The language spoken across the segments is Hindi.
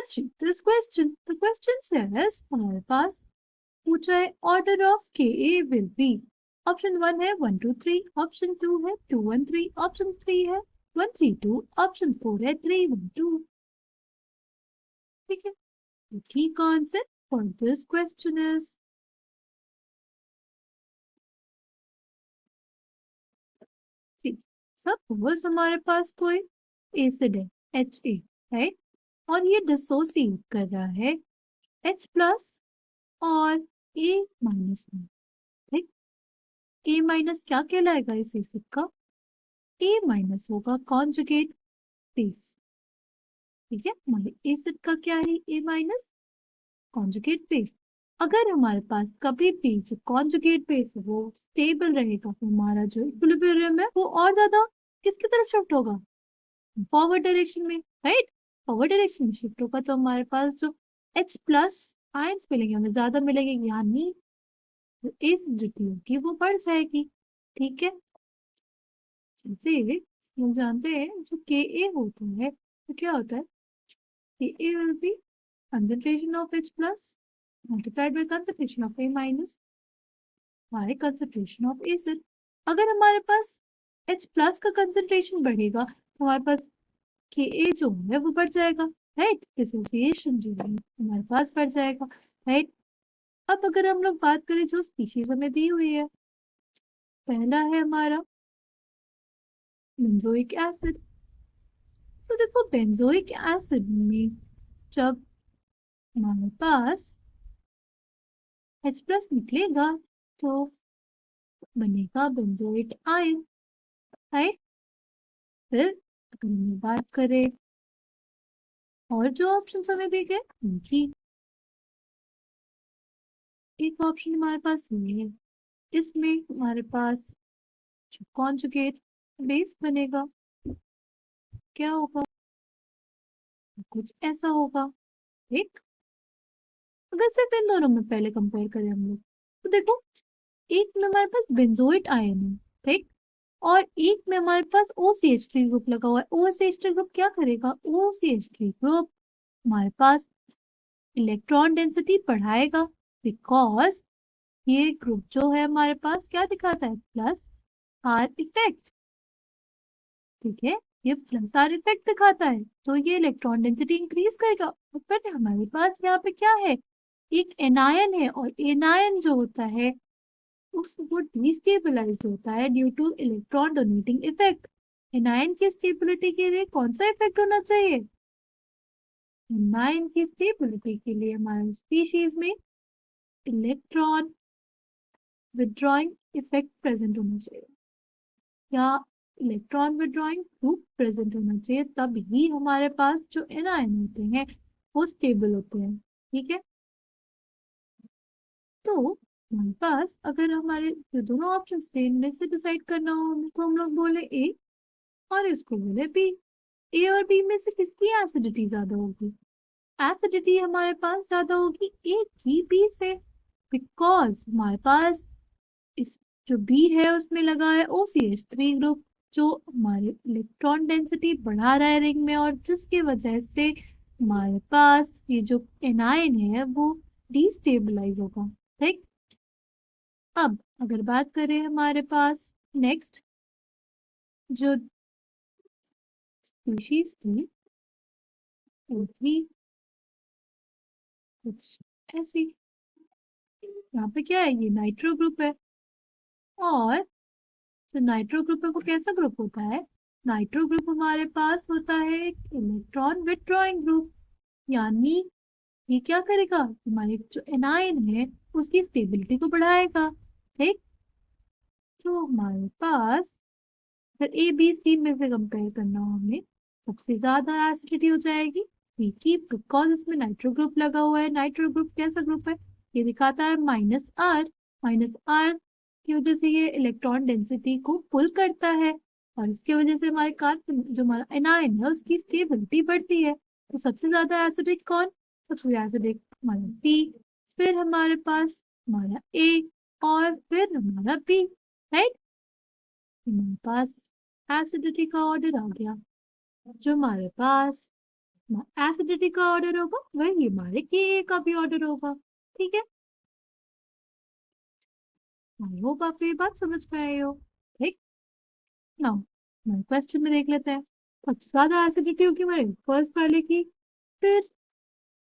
let's read this question. The question says हमारे पास पूछा है order of Ka will be. Option 1 है 1 2 3, ऑप्शन 2 है 2 1 3, ऑप्शन 3 है 1 3 2, ऑप्शन 4 है 3 1 2. ठीक है. The key concept for this question is suppose हमारे पास कोई एसिड है HA, राइट, और ये डिसोसिएट कर रहा है H प्लस और A माइनस में. ठीक. A माइनस क्या कहलाएगा इस एसिड का? A माइनस होगा कॉन्जुगेट बेस. ठीक है, हमारे एसिड का क्या है? A minus conjugate base. अगर हमारे पास कभी भी जो कॉन्जुगेट बेस है वो स्टेबल रहेगा तो हमारा जो इक्विलिब्रियम है वो और ज्यादा किसकी तरफ शिफ्ट होगा? फॉरवर्ड डायरेक्शन में, राइट. फॉरवर्ड डायरेक्शन में शिफ्ट होगा तो हमारे पास जो H प्लस आयंस मिलेंगे हमें ज्यादा मिलेंगे, यानी जो एसिडिटी होगी वो बढ़ जाएगी. ठीक है. जैसे हम जानते हैं जो Ka होता है तो क्या होता है? Ka will be concentration of H plus multiplied by concentration of A minus by concentration of acid. अगर हमारे पास H प्लस का कंसेंट्रेशन बढ़ेगा तो हमारे पास Ka जो है वो बढ़ जाएगा, राइट. डिसोसिएशन जो है हमारे पास बढ़ जाएगा, राइट. अब अगर हम लोग बात करें जो स्पीशीज हमें दी हुई है, पहला है हमारा बेंजोइक एसिड. तो देखो बेंजोइक एसिड में जब हमारे पास H प्लस निकलेगा तो बनेगा बेंजोइट आयन, राइट. फिर अगर हम बात करें और जो ऑप्शन हमें दिए गए उनकी, एक ऑप्शन हमारे पास ये है, इसमें हमारे पास जो कॉन्जुगेट बेस बनेगा क्या होगा? कुछ ऐसा होगा. ठीक. अगर सिर्फ इन दोनों में पहले कंपेयर करें हम लोग तो देखो एक में हमारे पास बेंजोइट आयन है, ठीक, और एक में हमारे पास OCH3 ग्रुप लगा हुआ है. OCH3 ग्रुप क्या करेगा? OCH3 ग्रुप हमारे पास इलेक्ट्रॉन डेंसिटी बढ़ाएगा, बिकॉज ये ग्रुप जो है हमारे पास क्या दिखाता है? Plus are effect. ठीक है, ये प्लस आर इफेक्ट दिखाता है तो ये इलेक्ट्रॉन डेंसिटी इंक्रीज करेगा. बट हमारे पास यहाँ पे क्या है? एक एनायन है और एनायन जो होता है वो डिस्टेबलाइज होता है due two electron donating effect. Anion की स्टेबिलिटी के लिए कौन सा इफेक्ट होना चाहिए? एनायन की स्टेबिलिटी के लिए हमारे स्पीशीज में इलेक्ट्रॉन विड्रॉइंग इफेक्ट प्रेजेंट होना चाहिए या इलेक्ट्रॉन विड्रॉइंग ग्रुप प्रेजेंट होना चाहिए, तब ही हमारे पास जो एनायन होते हैं वो स्टेबल होते हैं. ठीक है. तो हमारे पास अगर हमारे जो दोनों ऑप्शन से इनमें से डिसाइड करना हो हमें, तो हम लोग बोले ए और इसको बोले बी. ए और बी में से किसकी एसिडिटी ज्यादा होगी? एसिडिटी हमारे पास ज्यादा होगी ए की बी से, बिकॉज हमारे पास इस जो बी है उसमें लगा है OCH3 ग्रुप जो हमारे इलेक्ट्रॉन डेंसिटी बढ़ा रहा है रिंग में और जिसकी वजह से हमारे पास ये जो एनायन है वो डिस्टेबलाइज होगा. ठीक. अब अगर बात करें हमारे पास नेक्स्ट जो स्पीशीज थी वो थी कुछ ऐसी. यहाँ पे क्या है? ये नाइट्रो ग्रुप है और जो नाइट्रो ग्रुप है वो कैसा ग्रुप होता है? नाइट्रो ग्रुप हमारे पास होता है एक इलेक्ट्रॉन विथड्रॉइंग ग्रुप, यानी ये क्या करेगा? हमारे जो एनायन है उसकी स्टेबिलिटी को बढ़ाएगा. ठीक. तो हमारे पास अगर ए बी सी में से कंपेयर करना हो हमें, सबसे ज्यादा एसिडिटी हो जाएगी सी की, बिकॉज इसमें नाइट्रो ग्रुप लगा हुआ है. नाइट्रो ग्रुप कैसा ग्रुप है? ये दिखाता है माइनस आर. माइनस आर की वजह से ये इलेक्ट्रॉन डेंसिटी को पुल करता है और इसके वजह से हमारे कार्बन जो हमारा एनायन है उसकी स्टेबिलिटी बढ़ती है. तो सबसे ज्यादा एसिडिक कौन? सबसे ज्यादा एसिडिक हमारा सी, फिर हमारे पास हमारा ए और फिर हमारा बी, राइट. हमारे पास एसिडिटी का ऑर्डर आ गया. जो हमारे पास एसिडिटी का ऑर्डर होगा वही हमारे के का भी ऑर्डर होगा। ठीक है, आई होप आपको ये बात समझ में आई हो। ठीक, नाउ हमारे क्वेश्चन में देख लेते हैं। सबसे ज्यादा एसिडिटी होगी हमारे फर्स्ट वाले की, फिर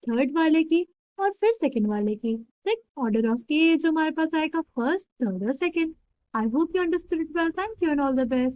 थर्ड वाले की, और फिर सेकंड वाले की। लाइक ऑर्डर ऑफ के जो हमारे पास आएगा फर्स्ट, थर्ड और second. I hope you understood it well. Thank you and all the best.